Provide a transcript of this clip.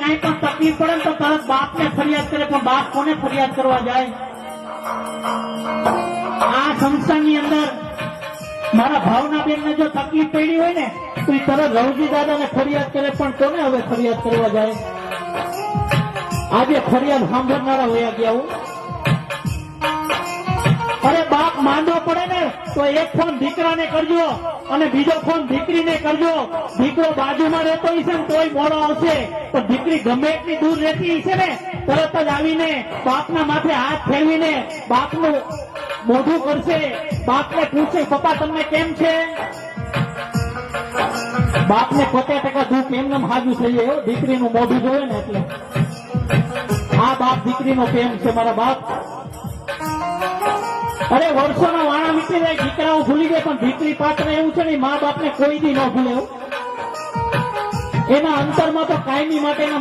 કઈ પણ તકલીફ પડે ને તો તરત બાપને ફરિયાદ કરે, પણ બાપ કોને ફરિયાદ કરવા જાય? આ સંસ્થાની અંદર મારા ભાવનાબેન ને જો તકલીફ પડી હોય ને તો એ તરત રવજી દાદાને ફરિયાદ કરે, પણ કોને હવે ફરિયાદ કરવા જાય? આજે ફરિયાદ સાંભળનારા વયા ગયા હું. અરે બાપ માંદો પડે ને તો એક ફોન દીકરાને કરજો અને બીજો ફોન દીકરીને કરજો. દીકરો બાજુમાં રહેતો હશે ને તોય મોડો આવશે, પણ દીકરી ગમે એટલી દૂર રહેતી હશે ને તરત જ આવીને બાપના માથે હાથ ફેરવીને બાપનું મોઢું કરશે, બાપને પૂછશે પપ્પા તમને કેમ છે? બાપને 50% દુઃખ એમને હાજુ થઈ જાય દીકરીનું મોઢું જોવે ને એટલે. આ બાપ દીકરીનો પ્રેમ છે મારા બાપ. અરે વર્ષોના વાણા મીટી જાય, દીકરાઓ ભૂલી જાય, પણ દીકરી પાત્ર એવું છે ને મા બાપને કોઈ દી ન ભૂલે. એના અંતરમાં તો કાયમી માટેના